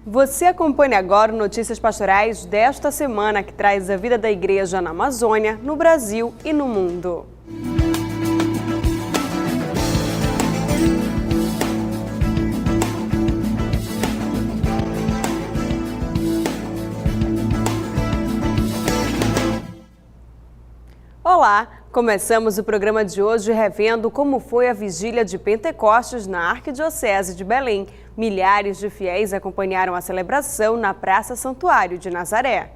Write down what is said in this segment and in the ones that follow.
Você acompanha agora o Notícias Pastorais desta semana, que traz a vida da igreja na Amazônia, no Brasil e no mundo. Olá! Começamos o programa de hoje revendo como foi a vigília de Pentecostes na Arquidiocese de Belém. Milhares de fiéis acompanharam a celebração na Praça Santuário de Nazaré.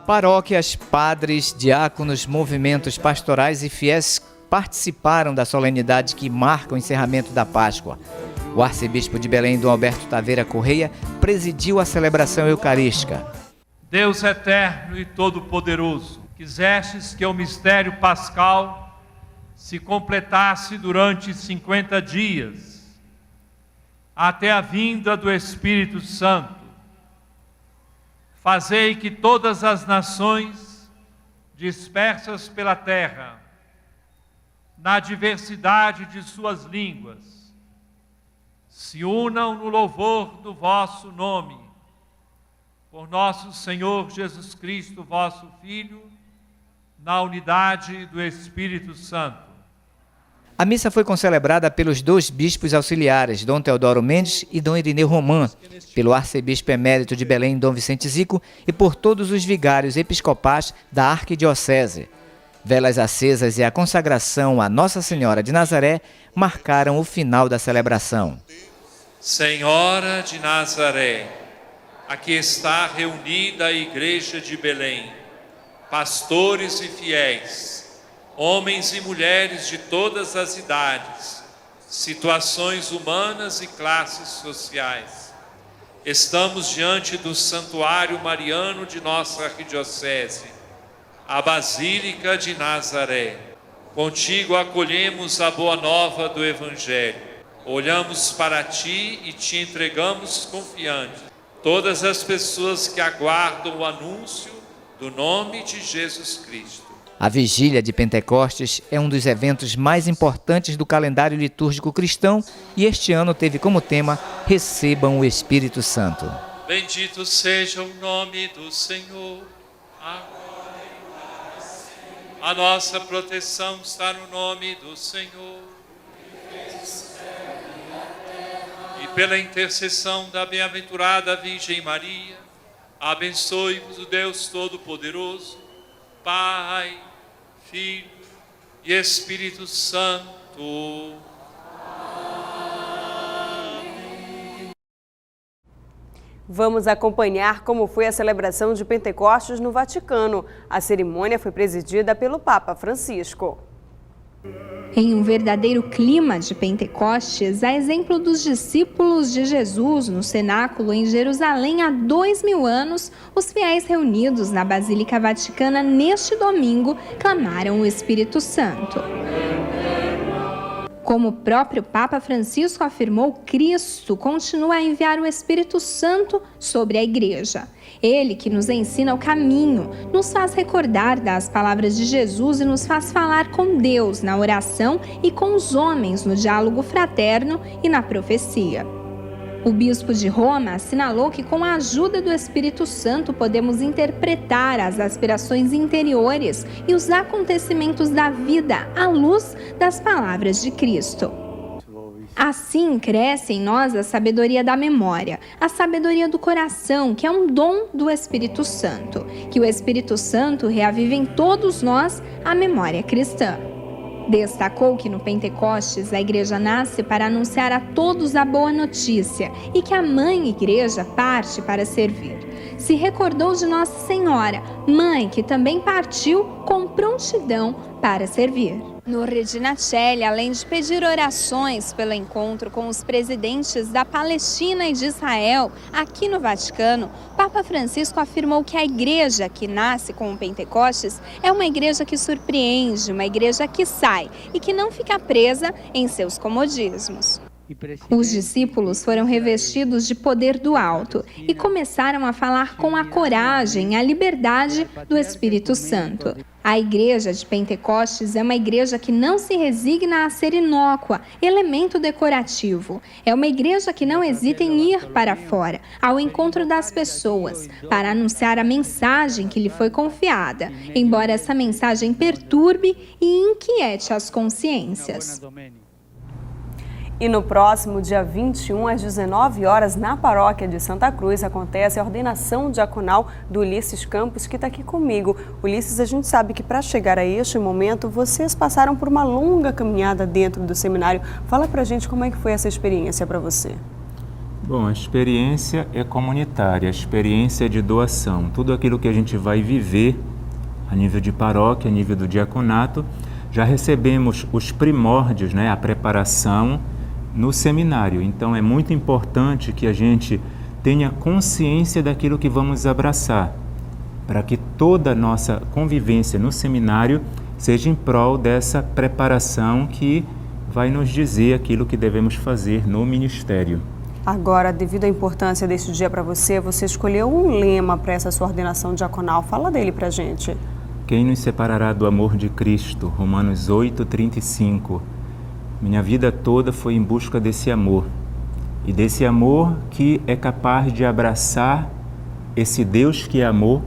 Paróquias, padres, diáconos, movimentos pastorais e fiéis participaram da solenidade que marca o encerramento da Páscoa. O arcebispo de Belém, Dom Alberto Taveira Correia, presidiu a celebração eucarística. Deus eterno e todo-poderoso, quisestes que o mistério pascal se completasse durante 50 dias, até a vinda do Espírito Santo. Fazei que todas as nações dispersas pela terra, na diversidade de suas línguas, se unam no louvor do vosso nome, por nosso Senhor Jesus Cristo, vosso Filho, na unidade do Espírito Santo. A missa foi concelebrada pelos dois bispos auxiliares, Dom Teodoro Mendes e Dom Irineu Roman, pelo arcebispo emérito de Belém, Dom Vicente Zico, e por todos os vigários episcopais da arquidiocese. Velas acesas e a consagração a Nossa Senhora de Nazaré marcaram o final da celebração. Senhora de Nazaré, aqui está reunida a Igreja de Belém, pastores e fiéis, homens e mulheres de todas as idades, situações humanas e classes sociais. Estamos diante do Santuário Mariano de nossa Arquidiocese, a Basílica de Nazaré. Contigo acolhemos a boa nova do Evangelho. Olhamos para ti e te entregamos confiantes todas as pessoas que aguardam o anúncio do nome de Jesus Cristo. A vigília de Pentecostes é um dos eventos mais importantes do calendário litúrgico cristão e este ano teve como tema Recebam o Espírito Santo. Bendito seja o nome do Senhor. Agora e sempre. A nossa proteção está no nome do Senhor. E pela intercessão da bem-aventurada Virgem Maria, abençoe-vos o Deus Todo-Poderoso, Pai, Filho e Espírito Santo. Vamos acompanhar como foi a celebração de Pentecostes no Vaticano. A cerimônia foi presidida pelo Papa Francisco. Em um verdadeiro clima de Pentecostes, a exemplo dos discípulos de Jesus no cenáculo em Jerusalém há 2000 anos, os fiéis reunidos na Basílica Vaticana neste domingo clamaram o Espírito Santo. Como o próprio Papa Francisco afirmou, Cristo continua a enviar o Espírito Santo sobre a Igreja. Ele que nos ensina o caminho, nos faz recordar das palavras de Jesus e nos faz falar com Deus na oração e com os homens no diálogo fraterno e na profecia. O bispo de Roma assinalou que com a ajuda do Espírito Santo podemos interpretar as aspirações interiores e os acontecimentos da vida à luz das palavras de Cristo. Assim cresce em nós a sabedoria da memória, a sabedoria do coração, que é um dom do Espírito Santo, que o Espírito Santo reavive em todos nós a memória cristã. Destacou que no Pentecostes a Igreja nasce para anunciar a todos a boa notícia e que a Mãe Igreja parte para servir. Se recordou de Nossa Senhora, Mãe que também partiu com prontidão para servir. No Regina Coeli, além de pedir orações pelo encontro com os presidentes da Palestina e de Israel aqui no Vaticano, Papa Francisco afirmou que a igreja que nasce com o Pentecostes é uma igreja que surpreende, uma igreja que sai e que não fica presa em seus comodismos. Os discípulos foram revestidos de poder do alto e começaram a falar com a coragem e a liberdade do Espírito Santo. A igreja de Pentecostes é uma igreja que não se resigna a ser inócua, elemento decorativo. É uma igreja que não hesita em ir para fora, ao encontro das pessoas, para anunciar a mensagem que lhe foi confiada, embora essa mensagem perturbe e inquiete as consciências. E no próximo dia 21, às 19 horas, na paróquia de Santa Cruz, acontece a ordenação diaconal do Ulisses Campos, que está aqui comigo. Ulisses, a gente sabe que para chegar a este momento, vocês passaram por uma longa caminhada dentro do seminário. Fala pra gente como é que foi essa experiência para você. Bom, a experiência é comunitária, a experiência é de doação. Tudo aquilo que a gente vai viver a nível de paróquia, a nível do diaconato, já recebemos os primórdios, a preparação no seminário. Então é muito importante que a gente tenha consciência daquilo que vamos abraçar, para que toda a nossa convivência no seminário seja em prol dessa preparação que vai nos dizer aquilo que devemos fazer no ministério. Agora, devido à importância deste dia para você, você escolheu um lema para essa sua ordenação diaconal. Fala dele para a gente. Quem nos separará do amor de Cristo? Romanos 8:35. Minha vida toda foi em busca desse amor. E desse amor que é capaz de abraçar esse Deus que é amor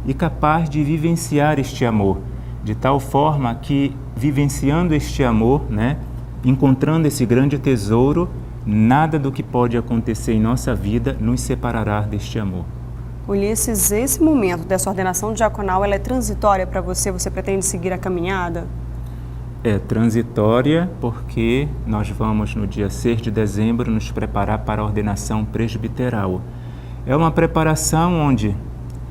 e capaz de vivenciar este amor. De tal forma que, vivenciando este amor, encontrando esse grande tesouro, nada do que pode acontecer em nossa vida nos separará deste amor. Ulisses, esse momento dessa ordenação diaconal, ela é transitória para você? Você pretende seguir a caminhada? É transitória porque nós vamos, no dia 6 de dezembro, nos preparar para a ordenação presbiteral. É uma preparação onde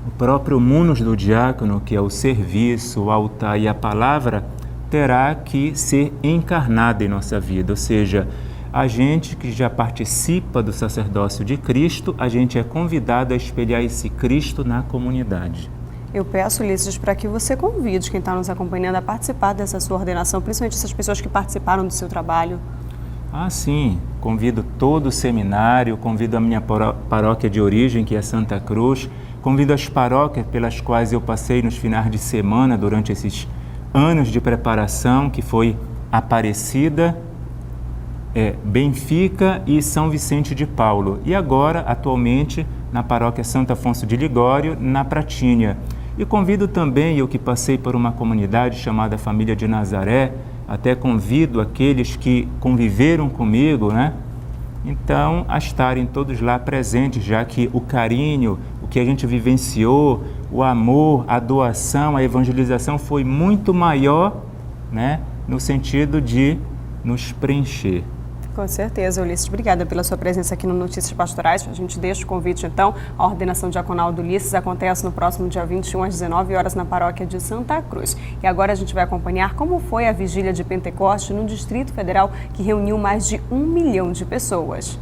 o próprio munus do diácono, que é o serviço, o altar e a palavra, terá que ser encarnado em nossa vida. Ou seja, a gente que já participa do sacerdócio de Cristo, a gente é convidado a espelhar esse Cristo na comunidade. Eu peço, Ulisses, para que você convide quem está nos acompanhando a participar dessa sua ordenação, principalmente essas pessoas que participaram do seu trabalho. Sim. Convido todo o seminário, convido a minha paróquia de origem, que é Santa Cruz, convido as paróquias pelas quais eu passei nos finais de semana durante esses anos de preparação, que foi Aparecida, Benfica e São Vicente de Paulo. E agora, atualmente, na paróquia Santo Afonso de Ligório, na Pratinha. E convido também, eu que passei por uma comunidade chamada Família de Nazaré, até convido aqueles que conviveram comigo, então, a estarem todos lá presentes, já que o carinho, o que a gente vivenciou, o amor, a doação, a evangelização foi muito maior, no sentido de nos preencher. Com certeza, Ulisses. Obrigada pela sua presença aqui no Notícias Pastorais. A gente deixa o convite, então. A ordenação diaconal do Ulisses acontece no próximo dia 21, às 19 horas, na paróquia de Santa Cruz. E agora a gente vai acompanhar como foi a vigília de Pentecostes no Distrito Federal, que reuniu mais de 1 milhão de pessoas.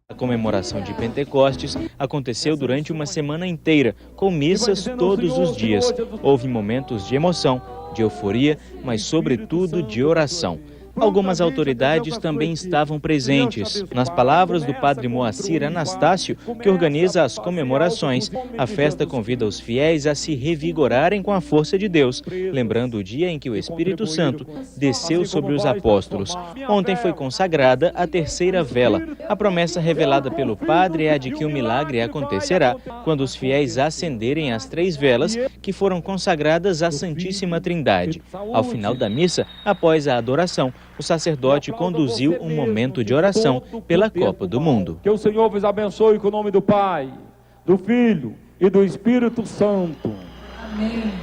A comemoração de Pentecostes aconteceu durante uma semana inteira, com missas todos os dias. Houve momentos de emoção, de euforia, mas sobretudo de oração. Algumas autoridades também estavam presentes. Nas palavras do padre Moacir Anastácio, que organiza as comemorações, a festa convida os fiéis a se revigorarem com a força de Deus, lembrando o dia em que o Espírito Santo desceu sobre os apóstolos. Ontem foi consagrada a terceira vela. A promessa revelada pelo padre é a de que o milagre acontecerá quando os fiéis acenderem as 3 velas que foram consagradas à Santíssima Trindade. Ao final da missa, após a adoração, o sacerdote conduziu um momento de oração pela Copa do Mundo. Que o Senhor vos abençoe com o nome do Pai, do Filho e do Espírito Santo. Amém.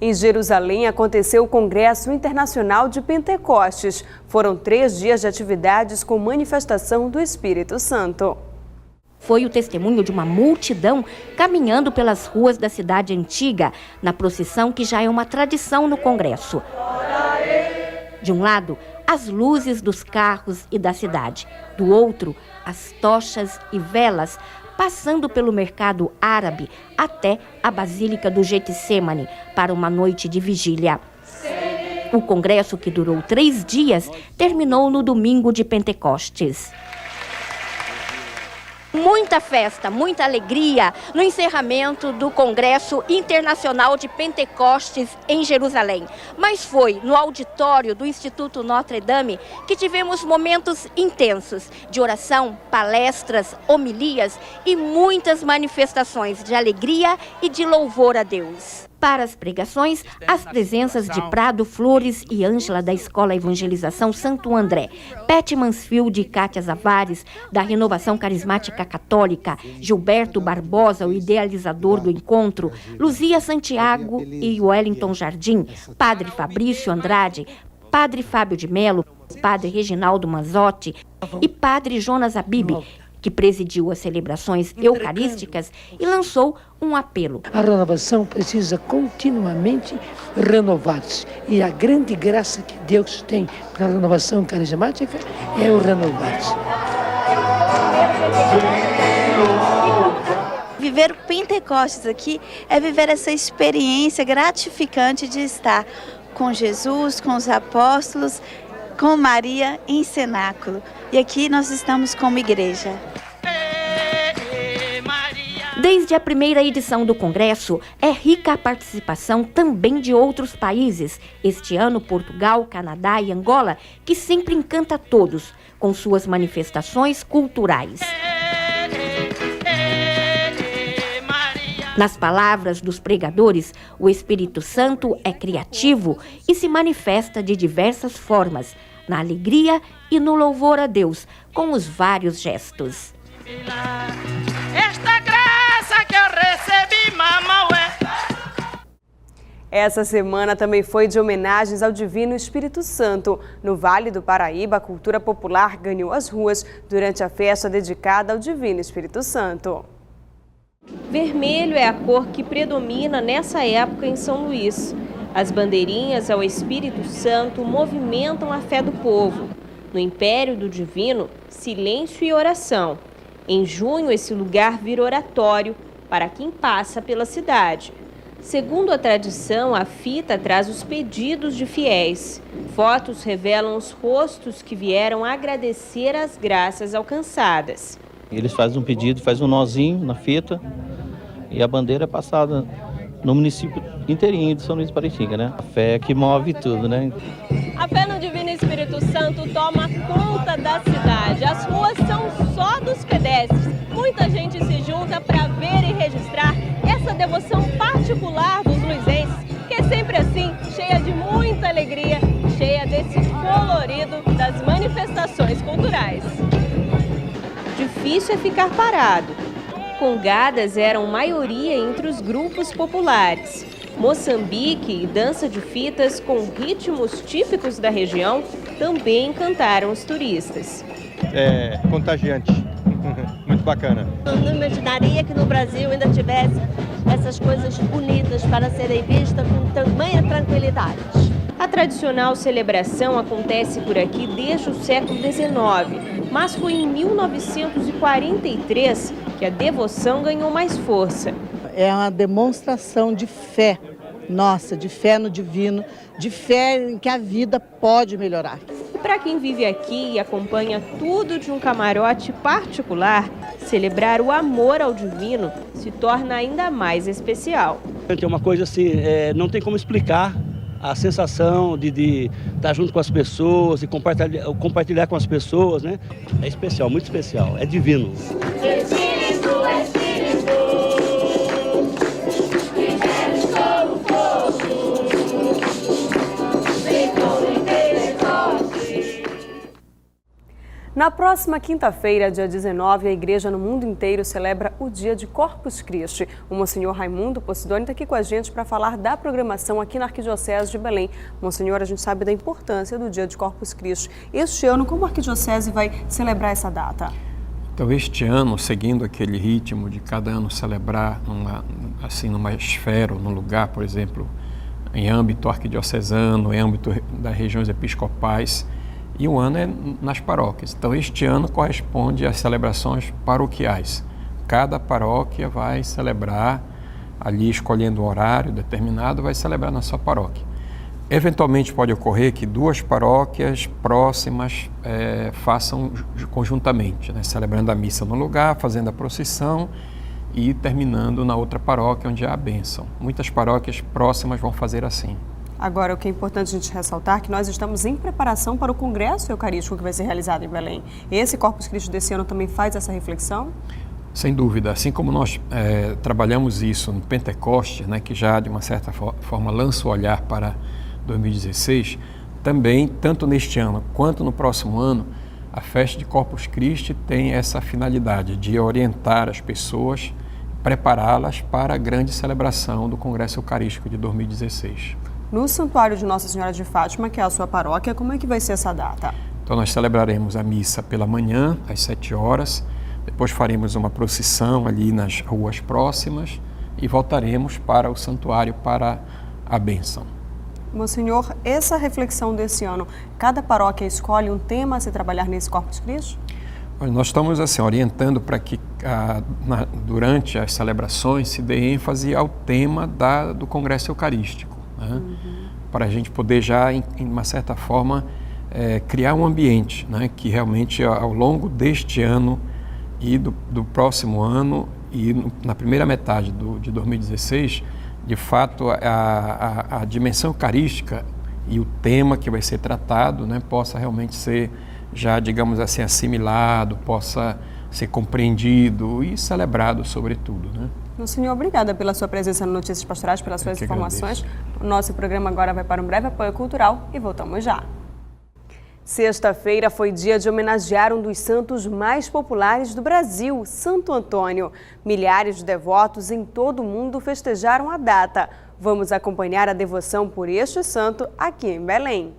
Em Jerusalém aconteceu o Congresso Internacional de Pentecostes. Foram 3 dias de atividades com manifestação do Espírito Santo. Foi o testemunho de uma multidão caminhando pelas ruas da cidade antiga, na procissão que já é uma tradição no Congresso. De um lado, as luzes dos carros e da cidade. Do outro, as tochas e velas, passando pelo mercado árabe até a Basílica do Getsêmani, para uma noite de vigília. O congresso, que durou 3 dias, terminou no domingo de Pentecostes. Muita festa, muita alegria no encerramento do Congresso Internacional de Pentecostes em Jerusalém. Mas foi no auditório do Instituto Notre Dame que tivemos momentos intensos de oração, palestras, homilias e muitas manifestações de alegria e de louvor a Deus. Para as pregações, as presenças de Prado Flores e Ângela da Escola Evangelização Santo André, Pet Mansfield e Kátia Zavares, da Renovação Carismática Católica, Gilberto Barbosa, o idealizador do encontro, Luzia Santiago e Wellington Jardim, Padre Fabrício Andrade, Padre Fábio de Melo, Padre Reginaldo Manzotti e Padre Jonas Abib, que presidiu as celebrações eucarísticas e lançou um apelo. A renovação precisa continuamente renovar-se. E a grande graça que Deus tem para a renovação carismática é o renovar-se. Viver o Pentecostes aqui é viver essa experiência gratificante de estar com Jesus, com os apóstolos, com Maria em cenáculo. E aqui nós estamos como igreja. Desde a primeira edição do Congresso, é rica a participação também de outros países. Este ano, Portugal, Canadá e Angola, que sempre encanta a todos com suas manifestações culturais. Nas palavras dos pregadores, o Espírito Santo é criativo e se manifesta de diversas formas, na alegria e no louvor a Deus, com os vários gestos. Esta graça que eu recebi, mamãe. Essa semana também foi de homenagens ao Divino Espírito Santo. No Vale do Paraíba, a cultura popular ganhou as ruas durante a festa dedicada ao Divino Espírito Santo. Vermelho é a cor que predomina nessa época em São Luís. As bandeirinhas ao Espírito Santo movimentam a fé do povo. No Império do Divino, silêncio e oração. Em junho, esse lugar vira oratório para quem passa pela cidade. Segundo a tradição, a fita traz os pedidos de fiéis. Fotos revelam os rostos que vieram agradecer as graças alcançadas. Eles fazem um pedido, fazem um nozinho na fita e a bandeira é passada no município inteirinho de São Luís de Paraitinga, né? A fé é que move tudo, né? A fé no Divino Espírito Santo toma conta da cidade. As ruas são só dos pedestres. Muita gente se junta para ver e registrar essa devoção particular dos luizenses, que é sempre assim, cheia de muita alegria, cheia desse colorido das manifestações culturais. Difícil é ficar parado. Congadas eram maioria entre os grupos populares. Moçambique e dança de fitas com ritmos típicos da região também encantaram os turistas. É contagiante, muito bacana. Eu não imaginaria que no Brasil ainda tivesse essas coisas bonitas para serem vistas com tamanha tranquilidade. A tradicional celebração acontece por aqui desde o século XIX, mas foi em 1943 que a devoção ganhou mais força. É uma demonstração de fé nossa, de fé no divino, de fé em que a vida pode melhorar. E para quem vive aqui e acompanha tudo de um camarote particular, celebrar o amor ao divino se torna ainda mais especial. É uma coisa assim, não tem como explicar a sensação de estar junto com as pessoas e compartilhar com as pessoas, né? É especial, muito especial, é divino. Espírito, Espírito, vivemos como fogo, vem como em Pentecostes. Na próxima quinta-feira, dia 19, a igreja no mundo inteiro celebra o dia de Corpus Christi. O Monsenhor Raimundo Posidoni está aqui com a gente para falar da programação aqui na Arquidiocese de Belém. Monsenhor, a gente sabe da importância do dia de Corpus Christi. Este ano, como a Arquidiocese vai celebrar essa data? Então, este ano, seguindo aquele ritmo de cada ano celebrar numa esfera, num lugar, por exemplo, em âmbito arquidiocesano, em âmbito das regiões episcopais, e o ano é nas paróquias. Então, este ano corresponde às celebrações paroquiais. Cada paróquia vai celebrar, ali escolhendo um horário determinado, vai celebrar na sua paróquia. Eventualmente pode ocorrer que 2 paróquias próximas façam conjuntamente, né? Celebrando a missa no lugar, fazendo a procissão e terminando na outra paróquia onde há a bênção. Muitas paróquias próximas vão fazer assim. Agora, o que é importante a gente ressaltar é que nós estamos em preparação para o Congresso Eucarístico que vai ser realizado em Belém. Esse Corpus Christi desse ano também faz essa reflexão? Sem dúvida, assim como nós trabalhamos isso no Pentecostes, né, que já de uma certa forma lança o olhar para 2016, também, tanto neste ano quanto no próximo ano, a festa de Corpus Christi tem essa finalidade de orientar as pessoas, prepará-las para a grande celebração do Congresso Eucarístico de 2016. No Santuário de Nossa Senhora de Fátima, que é a sua paróquia, como é que vai ser essa data? Então nós celebraremos a missa pela manhã, às 7 horas, depois faremos uma procissão ali nas ruas próximas e voltaremos para o santuário para a bênção. Monsenhor, essa reflexão desse ano, cada paróquia escolhe um tema a se trabalhar nesse Corpus Christi? Nós estamos assim, orientando para que durante as celebrações se dê ênfase ao tema do Congresso Eucarístico, né? Para a gente poder já, em uma certa forma, criar um ambiente, né? Que realmente ao longo deste ano e do próximo ano e na primeira metade de 2016, de fato, a dimensão eucarística e o tema que vai ser tratado, né, possa realmente ser já, digamos assim, assimilado, possa ser compreendido e celebrado sobretudo, né? Monsenhor, obrigada pela sua presença no Notícias Pastorais, pelas suas informações. O nosso programa agora vai para um breve apoio cultural e voltamos já. Sexta-feira foi dia de homenagear um dos santos mais populares do Brasil, Santo Antônio. Milhares de devotos em todo o mundo festejaram a data. Vamos acompanhar a devoção por este santo aqui em Belém.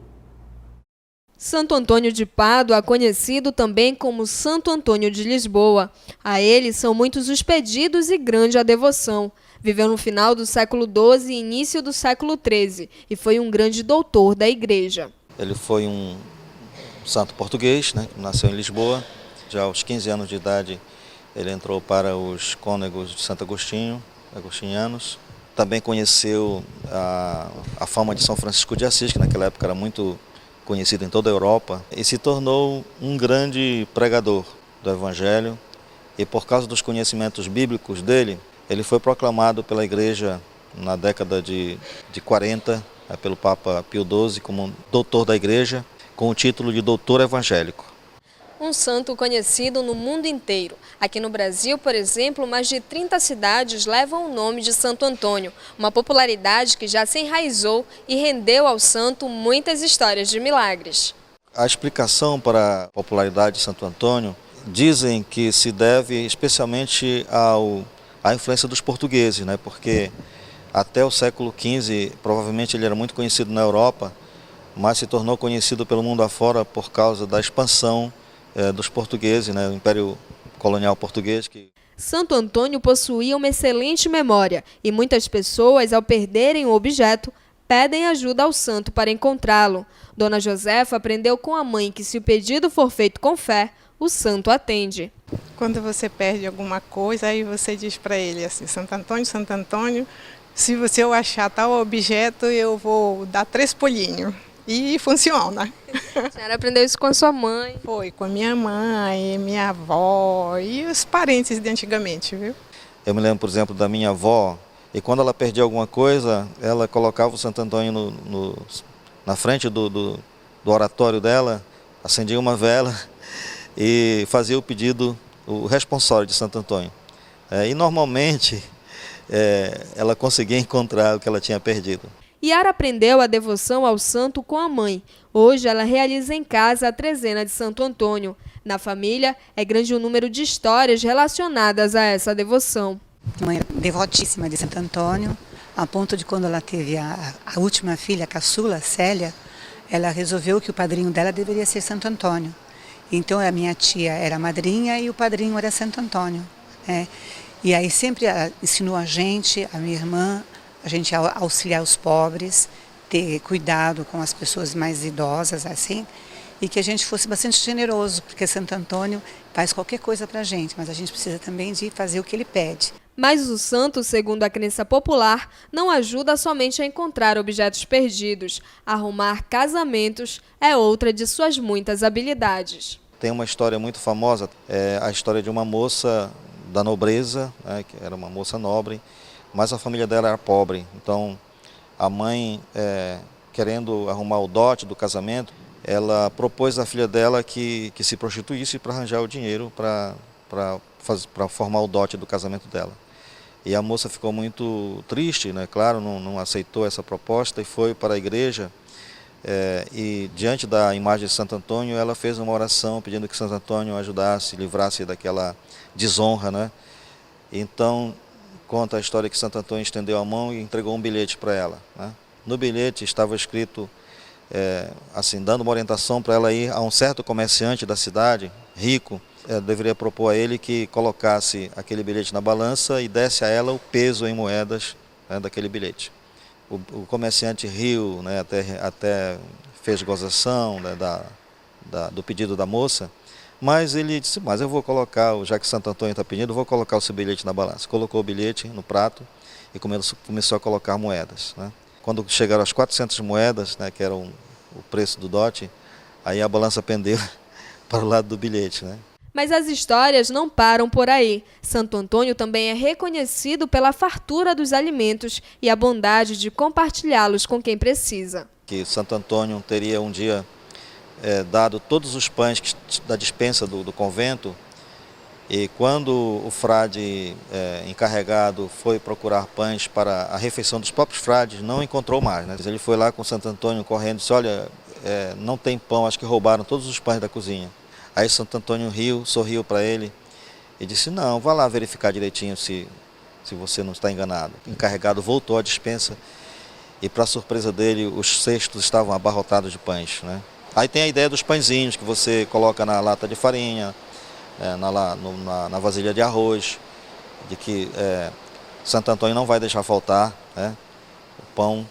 Santo Antônio de Pádua, conhecido também como Santo Antônio de Lisboa. A ele são muitos os pedidos e grande a devoção. Viveu no final do século XII e início do século XIII e foi um grande doutor da Igreja. Ele foi um santo português, né, que nasceu em Lisboa. Já aos 15 anos de idade ele entrou para os cônegos de Santo Agostinho, agostinianos. Também conheceu a fama de São Francisco de Assis, que naquela época era muito conhecido em toda a Europa, e se tornou um grande pregador do Evangelho. E por causa dos conhecimentos bíblicos dele, ele foi proclamado pela Igreja na década de 40, pelo Papa Pio XII, como doutor da Igreja, com o título de doutor evangélico. Um santo conhecido no mundo inteiro. Aqui no Brasil, por exemplo, mais de 30 cidades levam o nome de Santo Antônio, uma popularidade que já se enraizou e rendeu ao santo muitas histórias de milagres. A explicação para a popularidade de Santo Antônio dizem que se deve especialmente à influência dos portugueses, né? Porque até o século XV, provavelmente ele era muito conhecido na Europa, mas se tornou conhecido pelo mundo afora por causa da expansão dos portugueses, né, o Império Colonial Português. Santo Antônio possuía uma excelente memória e muitas pessoas, ao perderem o objeto, pedem ajuda ao santo para encontrá-lo. Dona Josefa aprendeu com a mãe que, se o pedido for feito com fé, o santo atende. Quando você perde alguma coisa, aí você diz para ele assim: Santo Antônio, se você achar tal objeto, eu vou dar 3 pulinhos. E funciona. A senhora aprendeu isso com a sua mãe? Foi, com a minha mãe, minha avó e os parentes de antigamente, viu? Eu me lembro, por exemplo, da minha avó, e quando ela perdia alguma coisa, ela colocava o Santo Antônio na frente do oratório dela, acendia uma vela e fazia o pedido, o responsório de Santo Antônio. E normalmente ela conseguia encontrar o que ela tinha perdido. Yara aprendeu a devoção ao santo com a mãe. Hoje ela realiza em casa a trezena de Santo Antônio. Na família, é grande o número de histórias relacionadas a essa devoção. Mãe devotíssima de Santo Antônio, a ponto de quando ela teve a última filha, a caçula, Célia, ela resolveu que o padrinho dela deveria ser Santo Antônio. Então a minha tia era a madrinha e o padrinho era Santo Antônio. E aí sempre ensinou a gente, a minha irmã, a gente auxiliar os pobres, ter cuidado com as pessoas mais idosas, assim. e que a gente fosse bastante generoso, porque Santo Antônio faz qualquer coisa para a gente, mas a gente precisa também de fazer o que ele pede. Mas o santo, segundo a crença popular, não ajuda somente a encontrar objetos perdidos. Arrumar casamentos é outra de suas muitas habilidades. Tem uma história muito famosa, a história de uma moça da nobreza, né, que era uma moça nobre, mas a família dela era pobre. Então, a mãe, querendo arrumar o dote do casamento, ela propôs à filha dela que se prostituísse para arranjar o dinheiro para formar o dote do casamento dela. E a moça ficou muito triste, né? Claro, não aceitou essa proposta e foi para a igreja. E diante da imagem de Santo Antônio, ela fez uma oração pedindo que Santo Antônio ajudasse, livrasse daquela desonra, né? Então, conta a história que Santo Antônio estendeu a mão e entregou um bilhete para ela, né? No bilhete estava escrito, assim, dando uma orientação para ela ir a um certo comerciante da cidade, rico, deveria propor a ele que colocasse aquele bilhete na balança e desse a ela o peso em moedas, né, daquele bilhete. O comerciante riu, né, até fez gozação, né, do pedido da moça, mas ele disse, mas eu vou colocar, já que Santo Antônio está pedindo, eu vou colocar o seu bilhete na balança. Colocou o bilhete no prato e começou a colocar moedas, né. Quando chegaram as 400 moedas, né, que eram o preço do dote, aí a balança pendeu para o lado do bilhete, né. Mas as histórias não param por aí. Santo Antônio também é reconhecido pela fartura dos alimentos e a bondade de compartilhá-los com quem precisa. Que Santo Antônio teria um dia dado todos os pães da despensa do convento, e quando o frade encarregado foi procurar pães para a refeição dos próprios frades, não encontrou mais, né? Ele foi lá com Santo Antônio correndo e disse, olha, não tem pão, acho que roubaram todos os pães da cozinha. Aí Santo Antônio riu, sorriu para ele e disse, não, vá lá verificar direitinho se você não está enganado. O encarregado voltou à despensa e, para surpresa dele, os cestos estavam abarrotados de pães, né? Aí tem a ideia dos pãezinhos que você coloca na lata de farinha, na vasilha de arroz, de que Santo Antônio não vai deixar faltar, né, o pão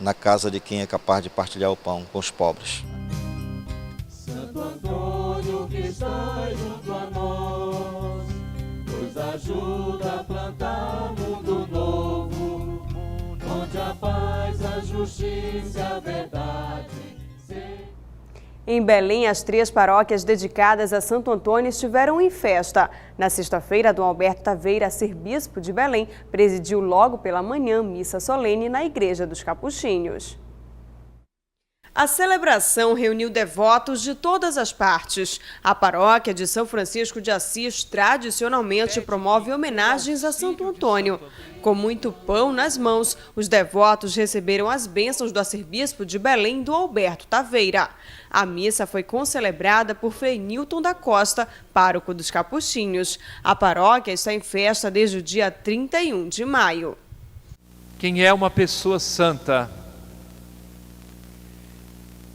na casa de quem é capaz de partilhar o pão com os pobres. Santo Antônio que está junto a nós, nos ajuda a plantar um mundo novo, onde a paz, a justiça e a verdade. Em Belém, as 3 paróquias dedicadas a Santo Antônio estiveram em festa. Na sexta-feira, Dom Alberto Taveira, arcebispo de Belém, presidiu logo pela manhã missa solene na Igreja dos Capuchinhos. A celebração reuniu devotos de todas as partes. A paróquia de São Francisco de Assis tradicionalmente promove homenagens a Santo Antônio. Com muito pão nas mãos, os devotos receberam as bênçãos do arcebispo de Belém, Dom Alberto Taveira. A missa foi concelebrada por Frei Nilton da Costa, pároco dos Capuchinhos. A paróquia está em festa desde o dia 31 de maio. Quem é uma pessoa santa?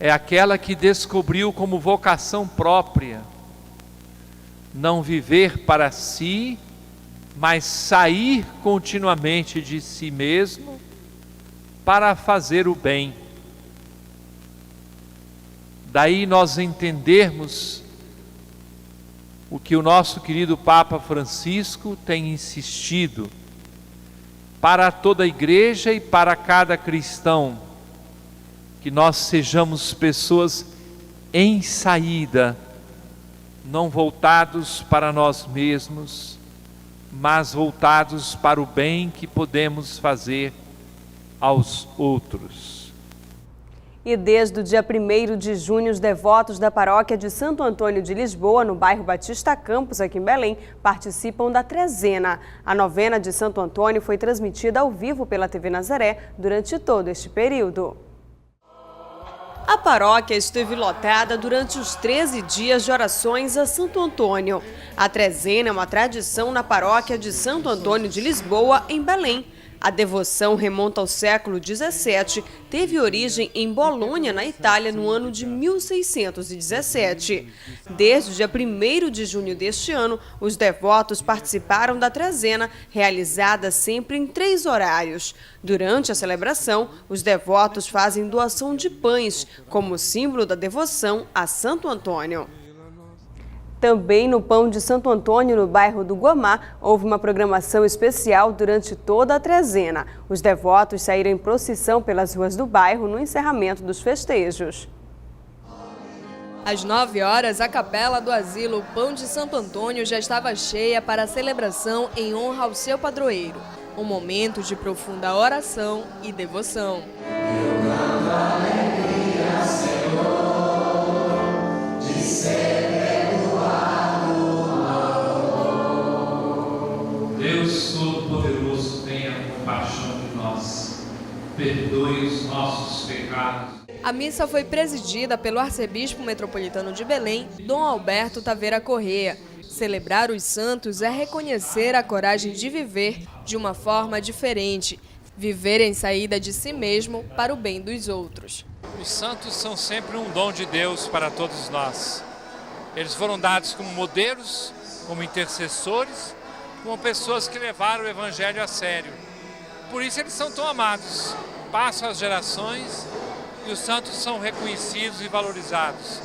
É aquela que descobriu como vocação própria não viver para si, mas sair continuamente de si mesmo para fazer o bem. Daí nós entendermos o que o nosso querido Papa Francisco tem insistido para toda a igreja e para cada cristão, que nós sejamos pessoas em saída, não voltados para nós mesmos, mas voltados para o bem que podemos fazer aos outros. E desde o dia 1º de junho, os devotos da paróquia de Santo Antônio de Lisboa, no bairro Batista Campos, aqui em Belém, participam da trezena. A novena de Santo Antônio foi transmitida ao vivo pela TV Nazaré durante todo este período. A paróquia esteve lotada durante os 13 dias de orações a Santo Antônio. A trezena é uma tradição na paróquia de Santo Antônio de Lisboa, em Belém. A devoção remonta ao século XVII, teve origem em Bolonha, na Itália, no ano de 1617. Desde o dia 1º de junho deste ano, os devotos participaram da trezena, realizada sempre em 3 horários. Durante a celebração, os devotos fazem doação de pães, como símbolo da devoção a Santo Antônio. Também no Pão de Santo Antônio, no bairro do Guamá, houve uma programação especial durante toda a trezena. Os devotos saíram em procissão pelas ruas do bairro no encerramento dos festejos. Às 9 horas, a capela do asilo Pão de Santo Antônio já estava cheia para a celebração em honra ao seu padroeiro. Um momento de profunda oração e devoção. Deus Todo-Poderoso, tenha compaixão de nós, perdoe os nossos pecados. A missa foi presidida pelo arcebispo metropolitano de Belém, Dom Alberto Taveira Corrêa. Celebrar os santos é reconhecer a coragem de viver de uma forma diferente, viver em saída de si mesmo para o bem dos outros. Os santos são sempre um dom de Deus para todos nós. Eles foram dados como modelos, como intercessores, como pessoas que levaram o Evangelho a sério. Por isso eles são tão amados, passam as gerações e os santos são reconhecidos e valorizados.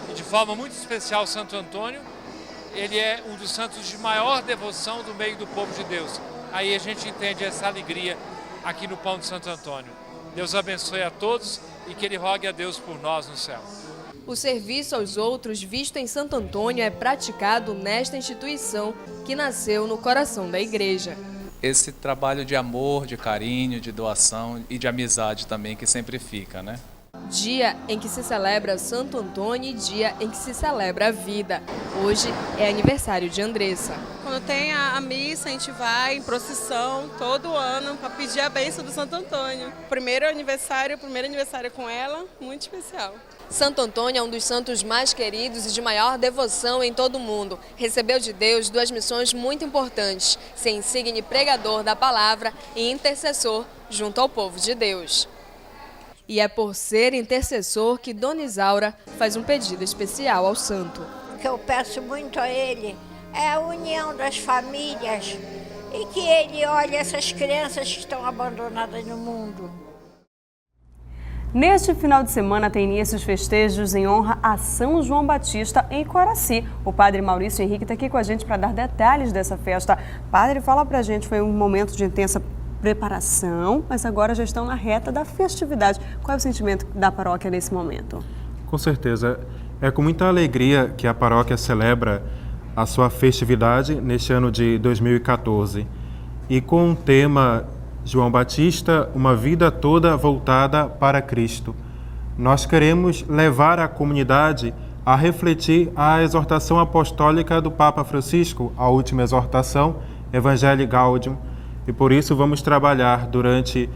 E de forma muito especial, Santo Antônio, ele é um dos santos de maior devoção do meio do povo de Deus. Aí a gente entende essa alegria aqui no Pão de Santo Antônio. Deus abençoe a todos e que ele rogue a Deus por nós no céu. O serviço aos outros visto em Santo Antônio é praticado nesta instituição que nasceu no coração da igreja. Esse trabalho de amor, de carinho, de doação e de amizade também que sempre fica, né? Dia em que se celebra Santo Antônio e dia em que se celebra a vida. Hoje é aniversário de Andressa. Quando tem a missa, a gente vai em procissão todo ano para pedir a bênção do Santo Antônio. Primeiro aniversário com ela, muito especial. Santo Antônio é um dos santos mais queridos e de maior devoção em todo o mundo. Recebeu de Deus 2 missões muito importantes: ser insigne pregador da palavra e intercessor junto ao povo de Deus. E é por ser intercessor que Dona Isaura faz um pedido especial ao santo. O que eu peço muito a ele é a união das famílias e que ele olhe essas crianças que estão abandonadas no mundo. Neste final de semana tem início os festejos em honra a São João Batista em Coraci. O padre Maurício Henrique está aqui com a gente para dar detalhes dessa festa. Padre, fala para a gente, foi um momento de intensa preparação, mas agora já estão na reta da festividade. Qual é o sentimento da paróquia nesse momento? Com certeza, é com muita alegria que a paróquia celebra a sua festividade neste ano de 2014. E com o tema João Batista, uma vida toda voltada para Cristo. Nós queremos levar a comunidade a refletir a exortação apostólica do Papa Francisco, a última exortação, Evangelii Gaudium, e por isso vamos trabalhar durante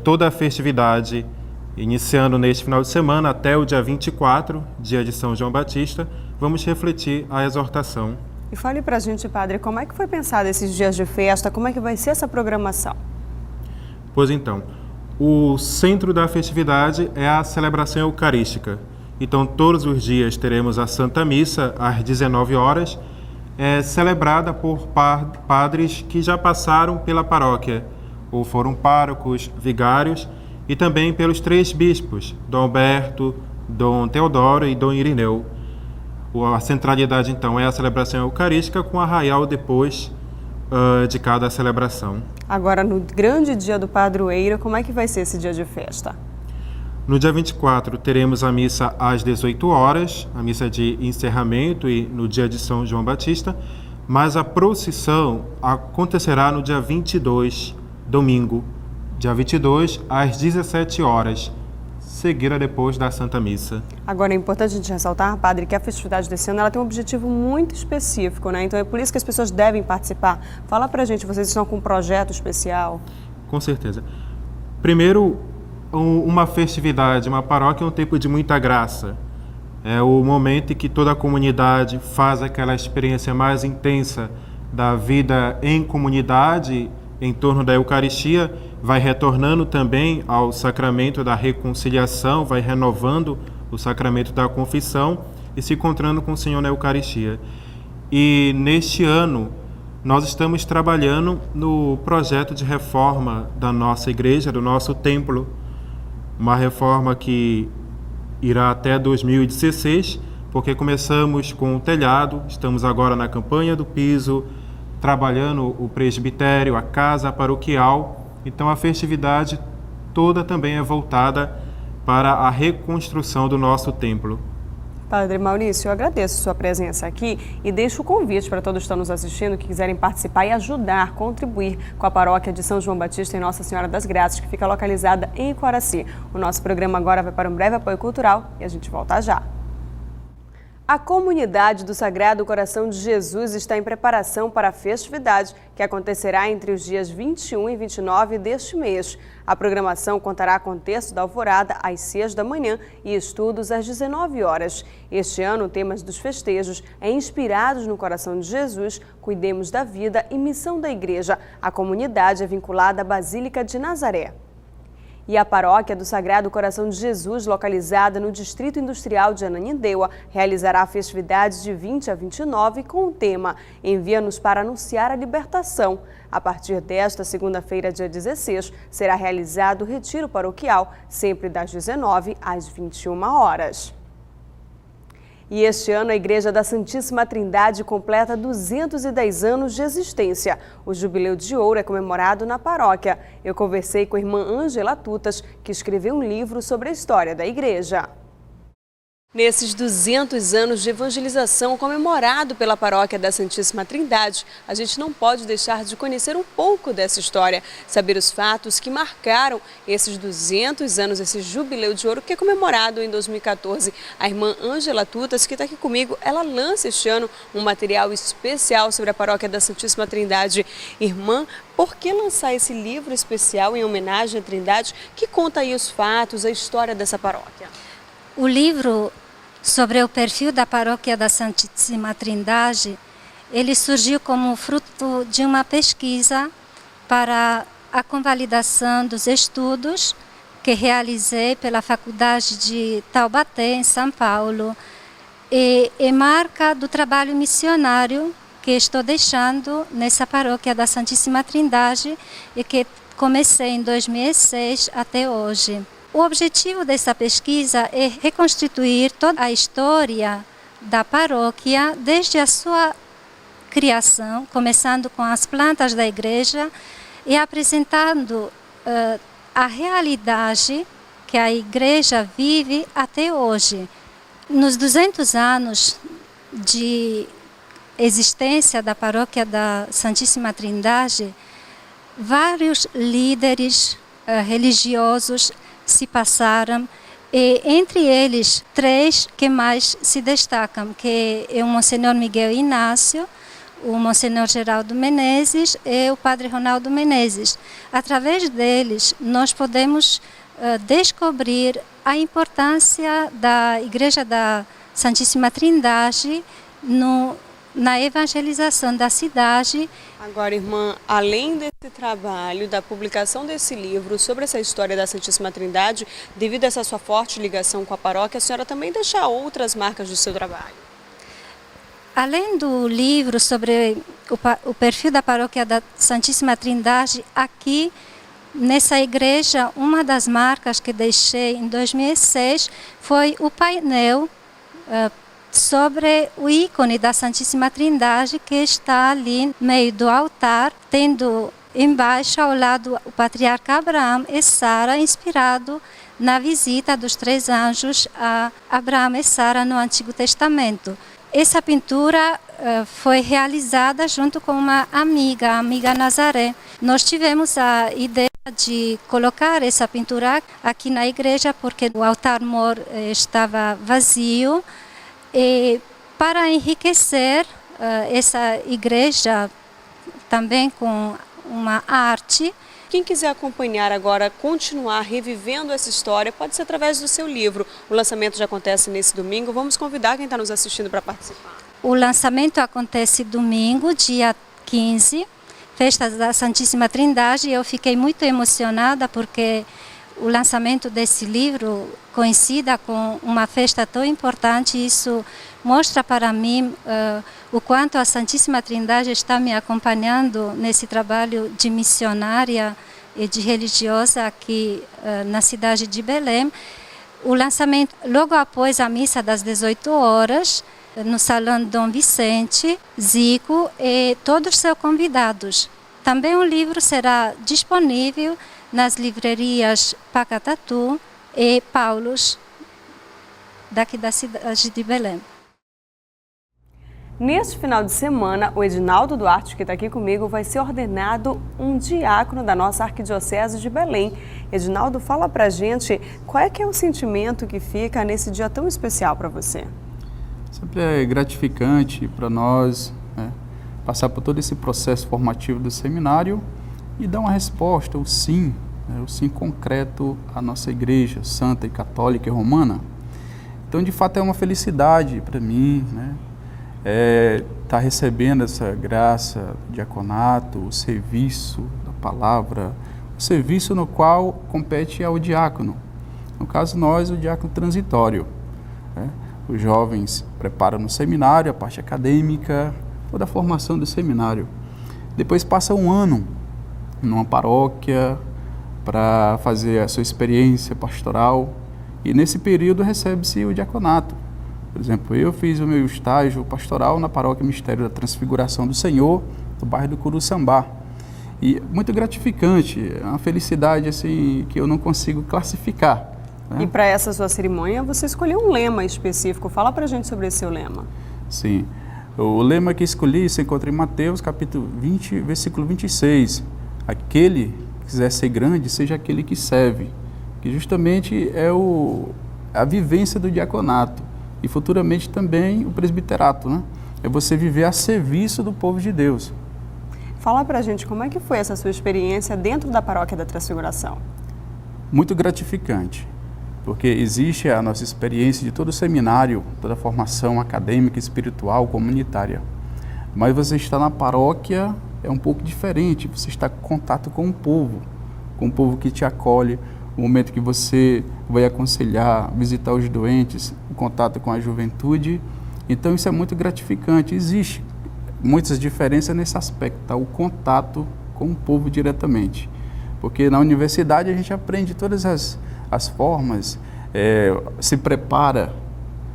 toda a festividade, iniciando neste final de semana até o dia 24, dia de São João Batista, vamos refletir a exortação. E fale para a gente, padre, como é que foi pensado esses dias de festa, como é que vai ser essa programação? Pois então, o centro da festividade é a celebração eucarística. Então, todos os dias teremos a Santa Missa às 19 horas, celebrada por padres que já passaram pela paróquia, ou foram párocos, vigários, e também pelos 3 bispos, Dom Alberto, Dom Teodoro e Dom Irineu. A centralidade, então, é a celebração eucarística com arraial depois de cada celebração. Agora, no grande dia do padroeiro, como é que vai ser esse dia de festa? No dia 24, teremos a missa às 18 horas, a missa de encerramento e no dia de São João Batista, mas a procissão acontecerá no dia 22, domingo, dia 22, às 17 horas, seguida depois da Santa Missa. Agora, é importante a gente ressaltar, padre, que a festividade desse ano ela tem um objetivo muito específico, né? Então é por isso que as pessoas devem participar. Fala pra gente, vocês estão com um projeto especial? Com certeza. Primeiro, uma festividade, uma paróquia é um tempo de muita graça. É o momento em que toda a comunidade faz aquela experiência mais intensa da vida em comunidade em torno da Eucaristia, vai retornando também ao sacramento da reconciliação, vai renovando o sacramento da confissão e se encontrando com o Senhor na Eucaristia. E neste ano, nós estamos trabalhando no projeto de reforma da nossa igreja, do nosso templo, uma reforma que irá até 2016, porque começamos com o telhado, estamos agora na campanha do piso, trabalhando o presbitério, a casa paroquial. Então a festividade toda também é voltada para a reconstrução do nosso templo. Padre Maurício, eu agradeço sua presença aqui e deixo o convite para todos que estão nos assistindo que quiserem participar e ajudar, contribuir com a paróquia de São João Batista em Nossa Senhora das Graças, que fica localizada em Iquaraci. O nosso programa agora vai para um breve apoio cultural e a gente volta já. A comunidade do Sagrado Coração de Jesus está em preparação para a festividade que acontecerá entre os dias 21 e 29 deste mês. A programação contará com texto da alvorada às 6 da manhã e estudos às 19 horas. Este ano, o tema dos festejos é Inspirados no Coração de Jesus, Cuidemos da Vida e Missão da Igreja. A comunidade é vinculada à Basílica de Nazaré. E a paróquia do Sagrado Coração de Jesus, localizada no Distrito Industrial de Ananindeua, realizará festividades de 20 a 29 com o tema Envia-nos para anunciar a libertação. A partir desta segunda-feira, dia 16, será realizado o retiro paroquial, sempre das 19 às 21 horas. E este ano a Igreja da Santíssima Trindade completa 210 anos de existência. O Jubileu de Ouro é comemorado na paróquia. Eu conversei com a irmã Ângela Tutas, que escreveu um livro sobre a história da igreja. Nesses 200 anos de evangelização comemorado pela Paróquia da Santíssima Trindade, a gente não pode deixar de conhecer um pouco dessa história, saber os fatos que marcaram esses 200 anos, esse Jubileu de Ouro, que é comemorado em 2014. A irmã Ângela Tutas, que está aqui comigo, ela lança este ano um material especial sobre a Paróquia da Santíssima Trindade. Irmã, por que lançar esse livro especial em homenagem à Trindade, que conta aí os fatos, a história dessa paróquia? O livro sobre o perfil da Paróquia da Santíssima Trindade, ele surgiu como fruto de uma pesquisa para a convalidação dos estudos que realizei pela Faculdade de Taubaté, em São Paulo, e marca do trabalho missionário que estou deixando nessa Paróquia da Santíssima Trindade e que comecei em 2006 até hoje. O objetivo dessa pesquisa é reconstituir toda a história da paróquia desde a sua criação, começando com as plantas da igreja e apresentando a realidade que a igreja vive até hoje. Nos 200 anos de existência da paróquia da Santíssima Trindade, vários líderes religiosos se passaram, e entre eles 3 que mais se destacam, que é o Monsenhor Miguel Inácio, o Monsenhor Geraldo Menezes e o Padre Ronaldo Menezes. Através deles, nós podemos descobrir a importância da Igreja da Santíssima Trindade na evangelização da cidade. Agora, irmã, além desse trabalho, da publicação desse livro sobre essa história da Santíssima Trindade, devido a essa sua forte ligação com a paróquia, a senhora também deixa outras marcas do seu trabalho? Além do livro sobre o perfil da Paróquia da Santíssima Trindade, aqui nessa igreja, uma das marcas que deixei em 2006 foi o painel sobre o ícone da Santíssima Trindade, que está ali no meio do altar, tendo embaixo ao lado o patriarca Abraão e Sara, inspirado na visita dos 3 anjos a Abraão e Sara no Antigo Testamento. Essa pintura foi realizada junto com uma amiga, a amiga Nazaré. Nós tivemos a ideia de colocar essa pintura aqui na igreja porque o altar-mor estava vazio, e para enriquecer essa igreja também com uma arte. Quem quiser acompanhar agora, continuar revivendo essa história, pode ser através do seu livro. O lançamento já acontece nesse domingo. Vamos convidar quem está nos assistindo para participar. O lançamento acontece domingo, dia 15, festa da Santíssima Trindade. Eu fiquei muito emocionada porque o lançamento desse livro coincida com uma festa tão importante. Isso mostra para mim o quanto a Santíssima Trindade está me acompanhando nesse trabalho de missionária e de religiosa aqui na cidade de Belém. O lançamento logo após a missa das 18 horas, no Salão Dom Vicente, Zico e todos seus convidados. Também o livro será disponível nas livrarias Pacatatu e Paulus, daqui da cidade de Belém. Neste final de semana, o Edinaldo Duarte, que está aqui comigo, vai ser ordenado um diácono da nossa Arquidiocese de Belém. Edinaldo, fala pra gente qual é que é o sentimento que fica nesse dia tão especial para você. Sempre é gratificante para nós, né, passar por todo esse processo formativo do seminário e dar uma resposta, o sim concreto à nossa igreja santa e católica e romana. Então, de fato, é uma felicidade para mim, né? Tá recebendo essa graça do diaconato, o serviço da palavra, o serviço no qual compete ao diácono. No caso, nós, o diácono transitório, né? Os jovens preparam no seminário, a parte acadêmica, toda a formação do seminário. Depois passa um ano numa paróquia para fazer a sua experiência pastoral e nesse período recebe-se o diaconato. Por exemplo, eu fiz o meu estágio pastoral na paróquia Mistério da Transfiguração do Senhor, do bairro do Curuçambá. E muito gratificante, é uma felicidade assim que eu não consigo classificar, né? E para essa sua cerimônia, você escolheu um lema específico. Fala para a gente sobre esse seu lema. Sim, o lema que escolhi se encontra em Mateus, capítulo 20, versículo 26. Aquele que quiser ser grande, seja aquele que serve. Que justamente é a vivência do diaconato. E futuramente também o presbiterato, né? É você viver a serviço do povo de Deus. Fala pra gente como é que foi essa sua experiência dentro da Paróquia da Transfiguração. Muito gratificante, porque existe a nossa experiência de todo o seminário, toda a formação acadêmica, espiritual, comunitária. Mas você está na paróquia é um pouco diferente, você está em contato com o povo que te acolhe, o momento que você vai aconselhar, visitar os doentes, o contato com a juventude. Então isso é muito gratificante. Existe muitas diferenças nesse aspecto, tá? O contato com o povo diretamente. Porque na universidade a gente aprende todas as formas, se prepara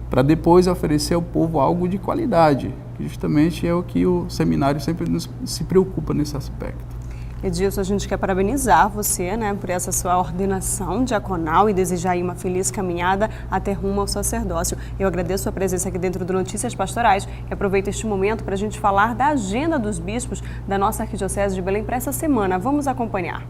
para depois oferecer ao povo algo de qualidade, que justamente é o que o seminário sempre se preocupa nesse aspecto. Edilson, a gente quer parabenizar você, né, por essa sua ordenação diaconal e desejar aí uma feliz caminhada até rumo ao sacerdócio. Eu agradeço a presença aqui dentro do Notícias Pastorais e aproveito este momento para a gente falar da agenda dos bispos da nossa Arquidiocese de Belém para essa semana. Vamos acompanhar.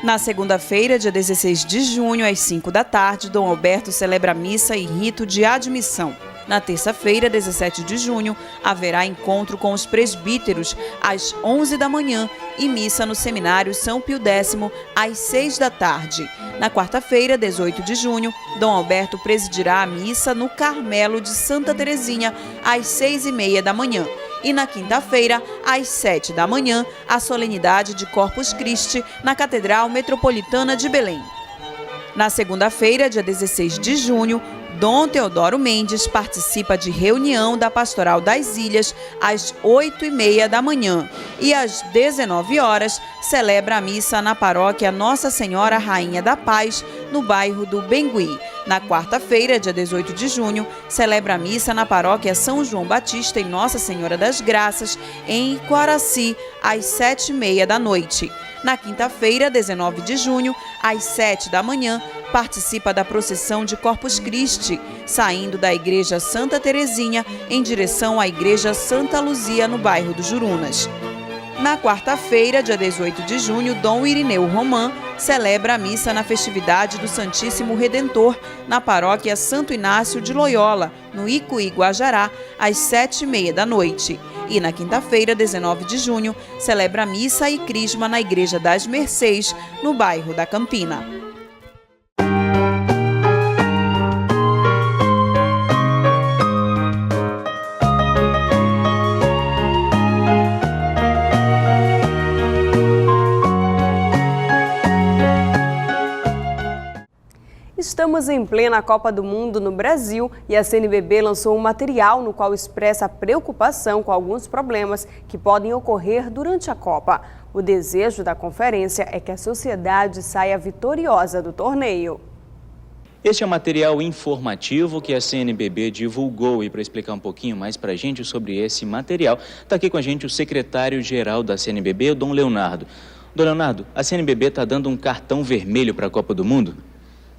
Na segunda-feira, dia 16 de junho, às 5 da tarde, Dom Alberto celebra missa e rito de admissão. Na terça-feira, 17 de junho, haverá encontro com os presbíteros às 11 da manhã e missa no Seminário São Pio X às 6 da tarde. Na quarta-feira, 18 de junho, Dom Alberto presidirá a missa no Carmelo de Santa Terezinha às 6h30 da manhã. E na quinta-feira, às 7 da manhã, a solenidade de Corpus Christi na Catedral Metropolitana de Belém. Na segunda-feira, dia 16 de junho, Dom Teodoro Mendes participa de reunião da Pastoral das Ilhas às 8h30 da manhã e às 19 horas celebra a missa na paróquia Nossa Senhora Rainha da Paz, no bairro do Bengui. Na quarta-feira, dia 18 de junho, celebra a missa na paróquia São João Batista e Nossa Senhora das Graças, em Iquaraci, às 7h30 da noite. Na quinta-feira, 19 de junho, às 7 da manhã, participa da procissão de Corpus Christi, saindo da Igreja Santa Terezinha em direção à Igreja Santa Luzia, no bairro do Jurunas. Na quarta-feira, dia 18 de junho, Dom Irineu Romã celebra a missa na festividade do Santíssimo Redentor, na paróquia Santo Inácio de Loyola, no Icuí, Guajará, às 7h30 da noite. e na quinta-feira, 19 de junho, celebra missa e crisma na Igreja das Mercês, no bairro da Campina. Estamos em plena Copa do Mundo no Brasil e a CNBB lançou um material no qual expressa a preocupação com alguns problemas que podem ocorrer durante a Copa. O desejo da conferência é que a sociedade saia vitoriosa do torneio. Este é o material informativo que a CNBB divulgou, e para explicar um pouquinho mais para a gente sobre esse material, está aqui com a gente o secretário-geral da CNBB, o Dom Leonardo. Dom Leonardo, a CNBB está dando um cartão vermelho para a Copa do Mundo?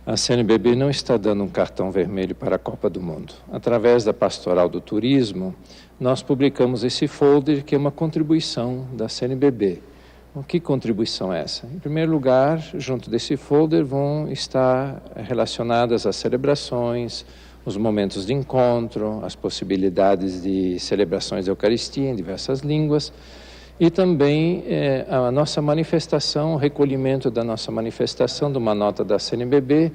A CNBB não está dando um cartão vermelho para a Copa do Mundo. Através da Pastoral do Turismo, nós publicamos esse folder que é uma contribuição da CNBB. Que contribuição é essa? Em primeiro lugar, junto desse folder vão estar relacionadas as celebrações, os momentos de encontro, as possibilidades de celebrações da Eucaristia em diversas línguas, e também a nossa manifestação, o recolhimento da nossa manifestação de uma nota da CNBB,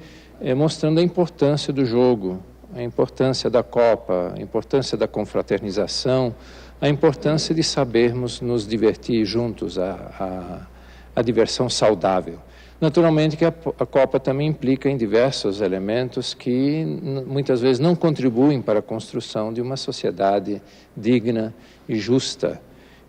mostrando a importância do jogo, a importância da Copa, a importância da confraternização, a importância de sabermos nos divertir juntos, a diversão saudável. Naturalmente que a Copa também implica em diversos elementos que muitas vezes não contribuem para a construção de uma sociedade digna e justa.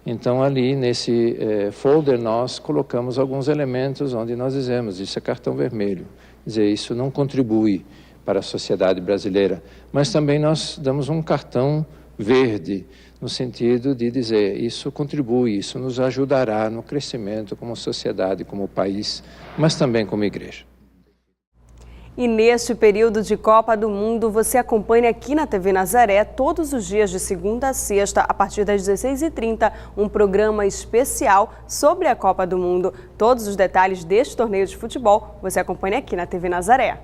Então, ali nesse folder, nós colocamos alguns elementos onde nós dizemos, isso é cartão vermelho, dizer, isso não contribui para a sociedade brasileira. Mas também nós damos um cartão verde, no sentido de dizer, isso contribui, isso nos ajudará no crescimento como sociedade, como país, mas também como igreja. E neste período de Copa do Mundo, você acompanha aqui na TV Nazaré, todos os dias de segunda a sexta, a partir das 16h30, um programa especial sobre a Copa do Mundo. Todos os detalhes deste torneio de futebol você acompanha aqui na TV Nazaré.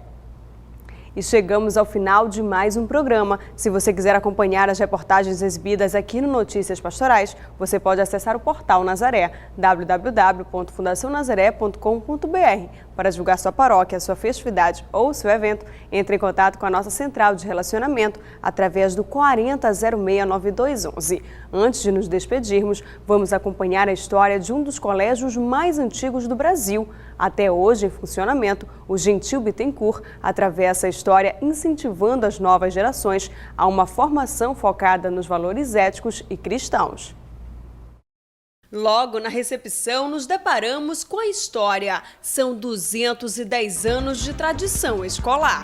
E chegamos ao final de mais um programa. Se você quiser acompanhar as reportagens exibidas aqui no Notícias Pastorais, você pode acessar o portal Nazaré, www.fundacionazaré.com.br. Para divulgar sua paróquia, sua festividade ou seu evento, entre em contato com a nossa central de relacionamento através do 40069211. Antes de nos despedirmos, vamos acompanhar a história de um dos colégios mais antigos do Brasil. Até hoje em funcionamento, o Gentil Bittencourt atravessa a história incentivando as novas gerações a uma formação focada nos valores éticos e cristãos. Logo na recepção, nos deparamos com a história. São 210 anos de tradição escolar.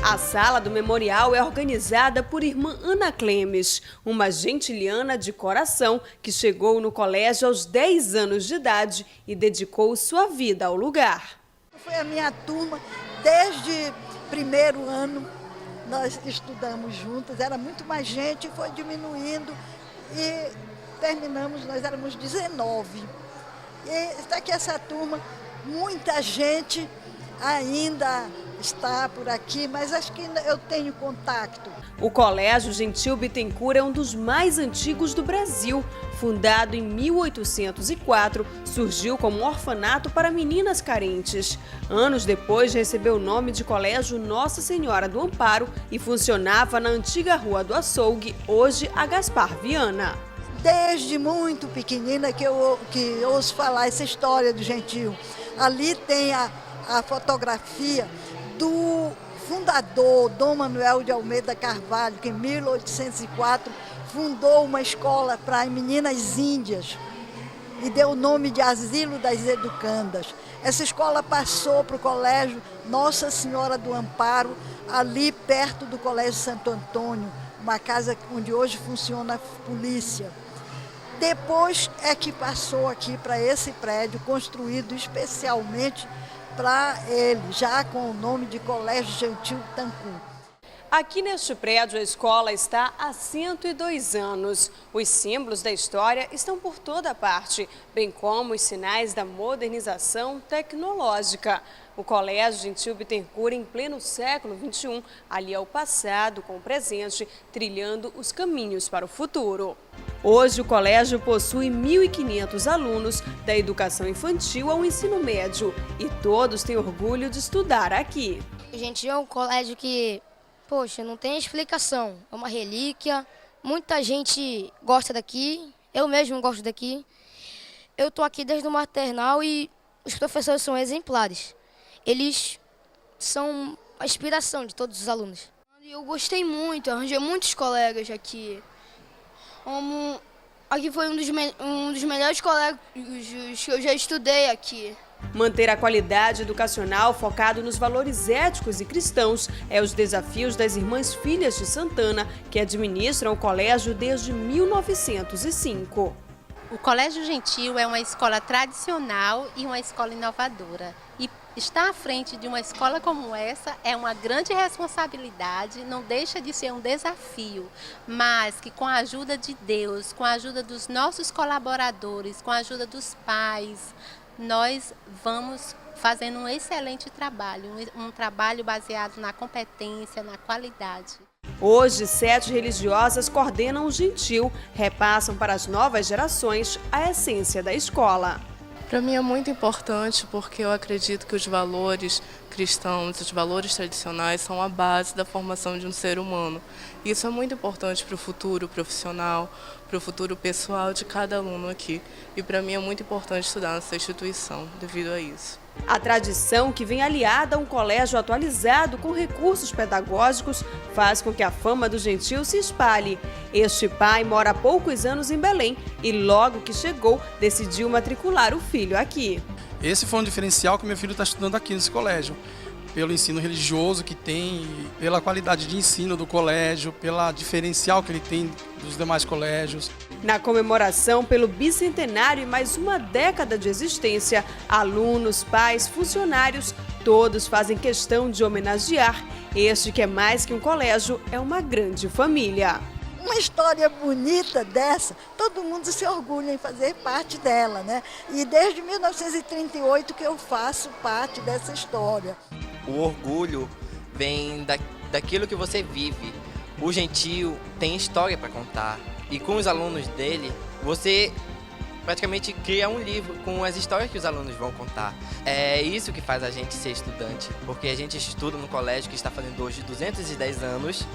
A sala do memorial é organizada por irmã Ana Clemes, uma gentiliana de coração que chegou no colégio aos 10 anos de idade e dedicou sua vida ao lugar. Foi a minha turma, desde primeiro ano nós estudamos juntas, era muito mais gente, foi diminuindo e terminamos, nós éramos 19. E está aqui essa turma, muita gente ainda está por aqui, mas acho que eu tenho contato. O Colégio Gentil Bittencourt é um dos mais antigos do Brasil. Fundado em 1804, surgiu como um orfanato para meninas carentes. Anos depois, recebeu o nome de Colégio Nossa Senhora do Amparo e funcionava na antiga Rua do Açougue, hoje a Gaspar Viana. Desde muito pequenina que eu ouço falar essa história do Gentil. Ali tem a fotografia do fundador, Dom Manuel de Almeida Carvalho, que em 1804 fundou uma escola para meninas índias e deu o nome de Asilo das Educandas. Essa escola passou para o Colégio Nossa Senhora do Amparo, ali perto do Colégio Santo Antônio, uma casa onde hoje funciona a polícia. Depois é que passou aqui para esse prédio, construído especialmente para ele, já com o nome de Colégio Gentil Bittencourt. Aqui neste prédio, a escola está há 102 anos. Os símbolos da história estão por toda parte, bem como os sinais da modernização tecnológica. O Colégio Gentil Bittencourt, em pleno século XXI, alia o passado com o presente, trilhando os caminhos para o futuro. Hoje, o colégio possui 1.500 alunos, da educação infantil ao ensino médio, e todos têm orgulho de estudar aqui. O Gentil é um colégio que, poxa, não tem explicação, é uma relíquia, muita gente gosta daqui, eu mesmo gosto daqui. Eu estou aqui desde o maternal e os professores são exemplares. Eles são a inspiração de todos os alunos. Eu gostei muito, arranjei muitos colegas aqui. Aqui foi um dos melhores colégios que eu já estudei aqui. Manter a qualidade educacional focado nos valores éticos e cristãos é os desafios das Irmãs Filhas de Santana, que administram o colégio desde 1905. O Colégio Gentil é uma escola tradicional e uma escola inovadora. E estar à frente de uma escola como essa é uma grande responsabilidade, não deixa de ser um desafio, mas que com a ajuda de Deus, com a ajuda dos nossos colaboradores, com a ajuda dos pais, nós vamos fazendo um excelente trabalho, um trabalho baseado na competência, na qualidade. Hoje, 7 religiosas coordenam o Gentil, repassam para as novas gerações a essência da escola. Para mim é muito importante porque eu acredito que os valores cristãos, os valores tradicionais são a base da formação de um ser humano. Isso é muito importante para o futuro profissional, para o futuro pessoal de cada aluno aqui. E para mim é muito importante estudar nessa instituição devido a isso. A tradição, que vem aliada a um colégio atualizado com recursos pedagógicos, faz com que a fama do Gentil se espalhe. Este pai mora há poucos anos em Belém e logo que chegou, decidiu matricular o filho aqui. Esse foi um diferencial que meu filho está estudando aqui nesse colégio. Pelo ensino religioso que tem, pela qualidade de ensino do colégio, pela diferencial que ele tem dos demais colégios. Na comemoração pelo bicentenário e mais uma década de existência, alunos, pais, funcionários, todos fazem questão de homenagear este que é mais que um colégio, é uma grande família. Uma história bonita dessa, todo mundo se orgulha em fazer parte dela, né? E desde 1938 que eu faço parte dessa história. O orgulho vem daquilo que você vive. O Gentil tem história para contar. E com os alunos dele, você praticamente cria um livro com as histórias que os alunos vão contar. É isso que faz a gente ser estudante, porque a gente estuda no colégio que está fazendo hoje 210 anos,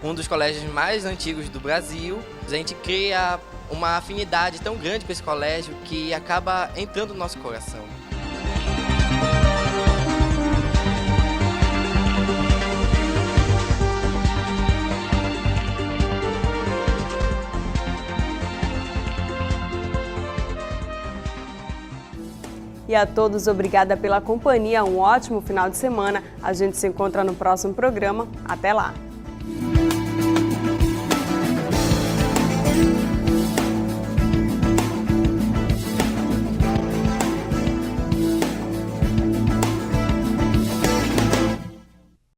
um dos colégios mais antigos do Brasil. A gente cria uma afinidade tão grande com esse colégio que acaba entrando no nosso coração. E a todos, obrigada pela companhia, um ótimo final de semana. A gente se encontra no próximo programa. Até lá!